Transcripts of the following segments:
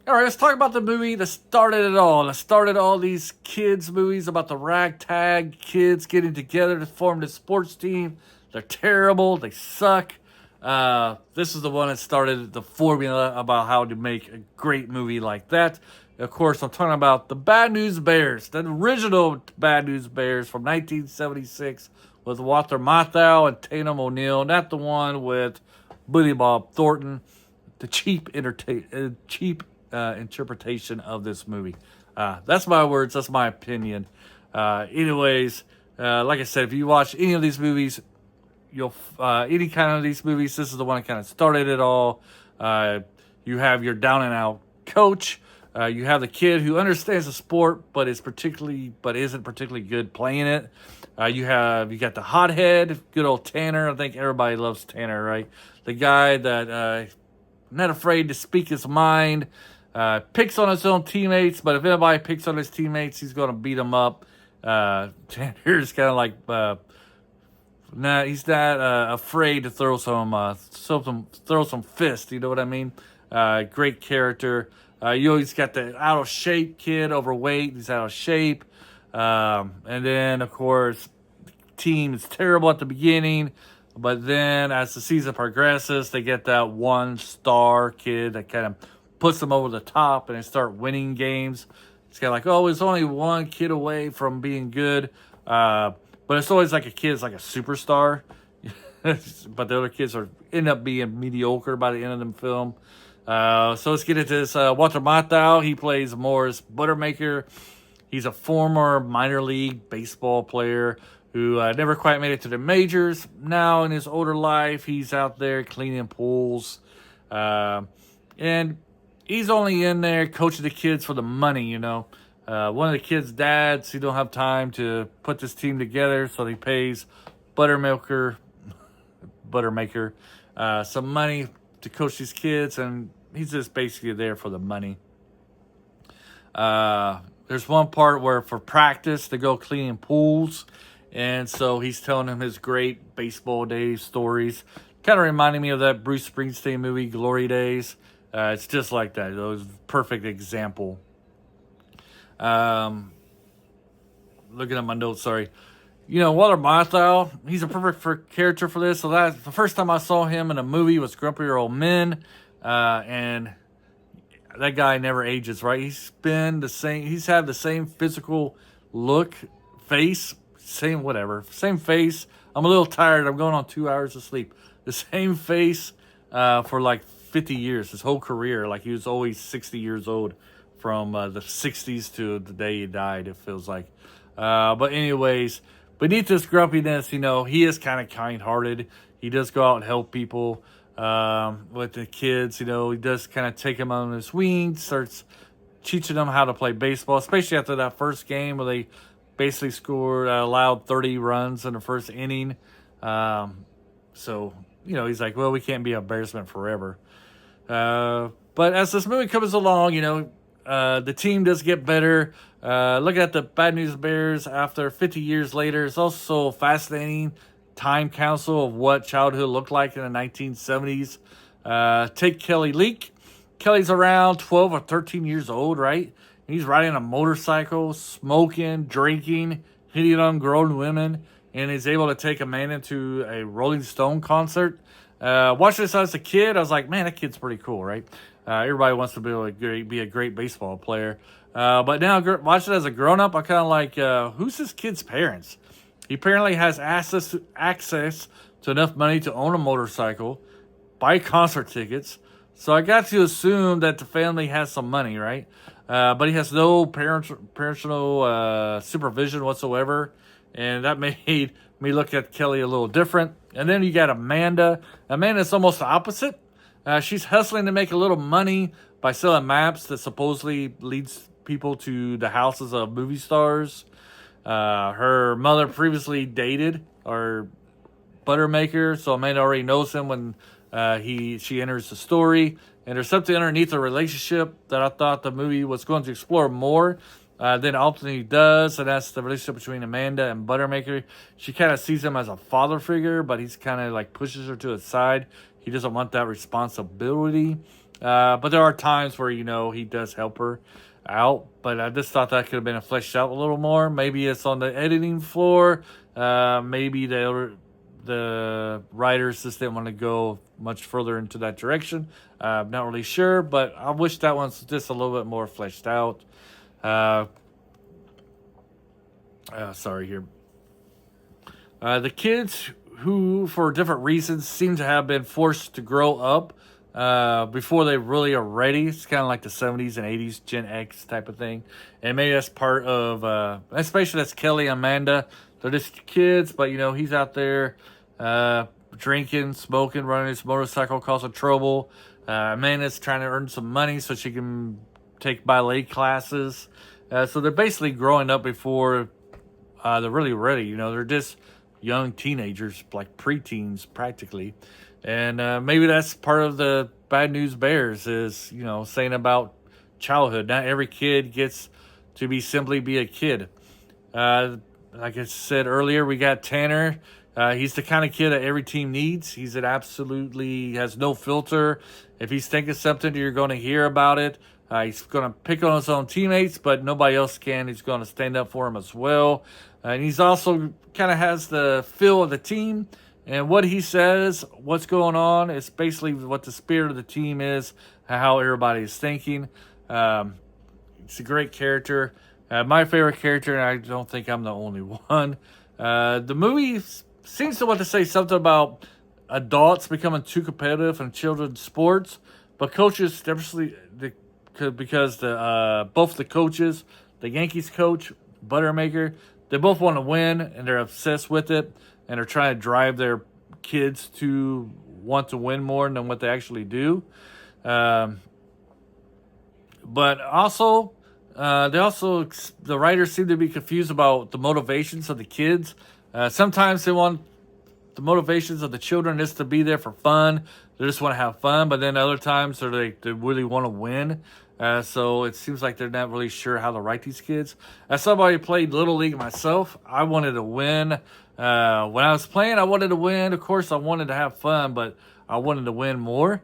All right, let's talk about the movie that started it all. That started all these kids' movies about the ragtag kids getting together to form this sports team. They're terrible. They suck. This is the one that started the formula about how to make a great movie like that. Of course, I'm talking about the Bad News Bears, the original Bad News Bears from 1976 with Walter Matthau and Tatum O'Neal, not the one with Billy Bob Thornton. The cheap interpretation of this movie. That's my words. That's my opinion. Anyways, like I said, if you watch any of these movies, any kind of these movies, this is the one that kind of started it all. You have your down and out coach. You have the kid who understands the sport, but isn't particularly good playing it. You got the hothead, good old Tanner. I think everybody loves Tanner, right? The guy that not afraid to speak his mind, picks on his own teammates, but if anybody picks on his teammates, he's going to beat them up. Tanner's kind of like, he's not afraid to throw some fists. You know what I mean? Great character. You always got the out of shape kid, overweight. He's out of shape. And then, of course, the team is terrible at the beginning. But then as the season progresses, they get that one star kid that kind of puts them over the top and they start winning games. It's kind of like, oh, it's only one kid away from being good. But it's always like a kid's like a superstar. But the other kids end up being mediocre by the end of the film. So let's get into this. Walter Matthau, he plays Morris Buttermaker. He's a former minor league baseball player who never quite made it to the majors. Now in his older life, he's out there cleaning pools. And he's only in there coaching the kids for the money, you know. One of the kids' dads, he don't have time to put this team together, so he pays Buttermaker some money to coach these kids, and he's just basically there for the money. There's one part where for practice, they go cleaning pools. And so he's telling him his great baseball days stories. Kind of reminding me of that Bruce Springsteen movie, Glory Days. It's just like that. It was a perfect example. Looking at my notes, sorry. You know, Walter Matthau, he's a perfect character for this. So that's the first time I saw him in a movie was Grumpier Old Men. And that guy never ages, right? He's had the same physical look, face, same face. I'm a little tired. I'm going on 2 hours of sleep. The same face for like 50 years, his whole career. Like he was always 60 years old from the 60s to the day he died, it feels like. But anyways, beneath this grumpiness, you know, he is kind of kind-hearted. He does go out and help people with the kids. You know, he does kind of take them on his wings, starts teaching them how to play baseball, especially after that first game where they basically allowed 30 runs in the first inning. So, you know, he's like, well, we can't be an embarrassment forever. But as this movie comes along, you know, the team does get better. Look at the Bad News Bears after 50 years later. It's also fascinating time capsule of what childhood looked like in the 1970s. Take Kelly Leak. Kelly's around 12 or 13 years old, right? He's riding a motorcycle, smoking, drinking, hitting on grown women, and he's able to take a man into a Rolling Stone concert. Watching this as a kid, I was like, man, that kid's pretty cool, right? Everybody wants to be a great baseball player. But now, watching it as a grown-up, I'm kind of like, who's this kid's parents? He apparently has access to enough money to own a motorcycle, buy concert tickets. So I got to assume that the family has some money, right? But he has no parental supervision whatsoever. And that made me look at Kelly a little different. And then you got Amanda. Amanda's almost the opposite. She's hustling to make a little money by selling maps that supposedly leads people to the houses of movie stars. Her mother previously dated our Buttermaker, so Amanda already knows him when she enters the story. And there's something underneath the relationship that I thought the movie was going to explore more than it ultimately does, and that's the relationship between Amanda and Buttermaker. She kind of sees him as a father figure, but he's kind of like pushes her to the side. He doesn't want that responsibility. But there are times where, he does help her out. But I just thought that could have been fleshed out a little more. Maybe it's on the editing floor. Maybe the writers just didn't want to go much further into that direction. I'm not really sure, but I wish that one's just a little bit more fleshed out. Sorry here. The kids who, for different reasons, seem to have been forced to grow up before they really are ready. It's kind of like the 70s and 80s Gen X type of thing. And maybe that's part of, especially that's Kelly and Amanda. They're just kids, but, he's out there drinking, smoking, running his motorcycle, causing trouble. Amanda's trying to earn some money so she can take ballet classes. So they're basically growing up before they're really ready. They're just young teenagers, like preteens practically. And maybe that's part of the Bad News Bears is, saying about childhood. Not every kid gets to simply be a kid. Like I said earlier, we got Tanner. He's the kind of kid that every team needs. He's absolutely has no filter. If he's thinking something, you're going to hear about it. He's going to pick on his own teammates, but nobody else can. He's going to stand up for him as well. And he's also kind of has the feel of the team. And what he says, what's going on, is basically what the spirit of the team is, how everybody is thinking. It's a great character. My favorite character, and I don't think I'm the only one. The movie seems to want to say something about adults becoming too competitive in children's sports, but coaches, especially because both the coaches, the Yankees coach, Buttermaker, they both want to win, and they're obsessed with it, and they're trying to drive their kids to want to win more than what they actually do. But also, the writers seem to be confused about the motivations of the kids. Sometimes they want the motivations of the children is to be there for fun. They just want to have fun. But then other times they really want to win. So it seems like they're not really sure how to write these kids. As somebody who played Little League myself, I wanted to win. When I was playing, I wanted to win. Of course, I wanted to have fun, but I wanted to win more.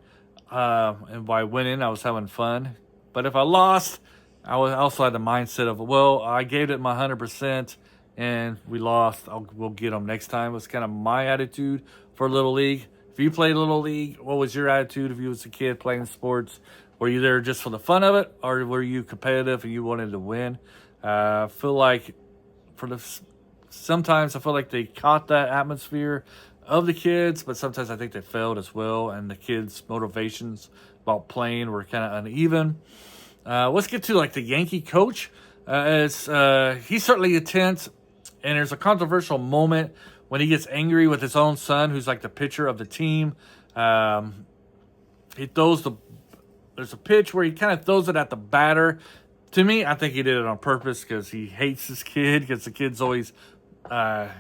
And by winning, I was having fun. But if I lost, I also had the mindset of, well, I gave it my 100%, and we lost. We'll get them next time. It was kind of my attitude for Little League. If you played Little League, what was your attitude if you was a kid playing sports? Were you there just for the fun of it, or were you competitive and you wanted to win? I feel like sometimes I feel like they caught that atmosphere of the kids, but sometimes I think they failed as well, and the kids' motivations about playing were kind of uneven. Let's get to the Yankee coach. He's certainly intense, and there's a controversial moment when he gets angry with his own son, who's like the pitcher of the team. There's a pitch where he kind of throws it at the batter. To me, I think he did it on purpose because he hates his kid, because the kid's always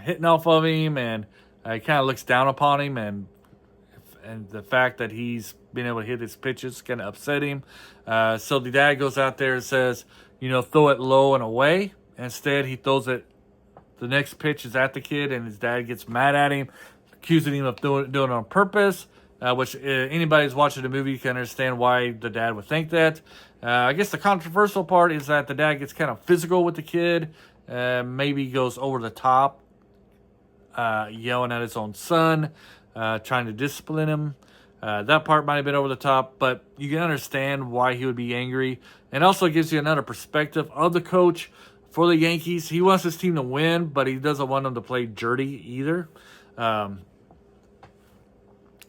hitting off of him, and he kind of looks down upon him, and the fact that he's been able to hit his pitches kind of upset him. So the dad goes out there and says, throw it low and away. Instead, he throws it. The next pitch is at the kid, and his dad gets mad at him, accusing him of doing it on purpose. Which anybody who's watching the movie can understand why the dad would think that. I guess the controversial part is that the dad gets kind of physical with the kid. Maybe goes over the top, yelling at his own son, trying to discipline him. That part might have been over the top, but you can understand why he would be angry. And also gives you another perspective of the coach for the Yankees. He wants his team to win, but he doesn't want them to play dirty either.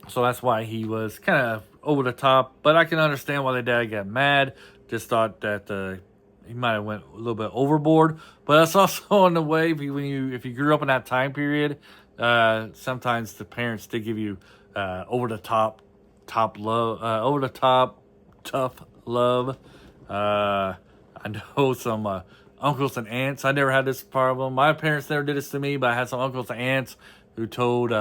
So that's why he was kind of over the top. But I can understand why the dad got mad. Just thought that he might have went a little bit overboard. But that's also in the way if you grew up in that time period. Sometimes the parents did give you over the top tough love. I know some uncles and aunts. I never had this problem. My parents never did this to me, but I had some uncles and aunts who told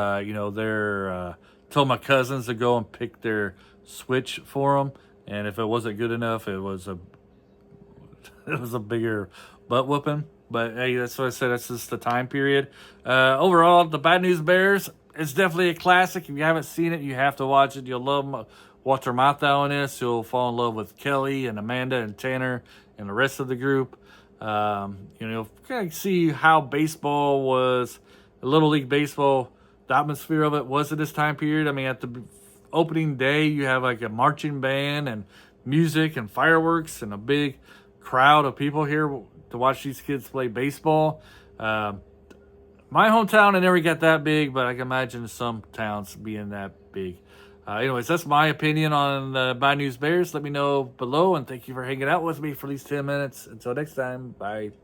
told my cousins to go and pick their switch for them, and if it wasn't good enough, it was a bigger butt whooping. But hey, that's what I said. That's just the time period. Overall, the Bad News Bears is definitely a classic. If you haven't seen it, you have to watch it. You'll love Walter Matthau in this. You'll fall in love with Kelly and Amanda and Tanner and the rest of the group. You'll kind of see how baseball was, Little League Baseball, the atmosphere of it was at this time period. I mean, at the opening day, you have like a marching band and music and fireworks and a big crowd of people here to watch these kids play baseball. My hometown, I never got that big, but I can imagine some towns being that big. Anyways, that's my opinion on the Bad News Bears. Let me know below, and thank you for hanging out with me for these 10 minutes. Until next time, bye.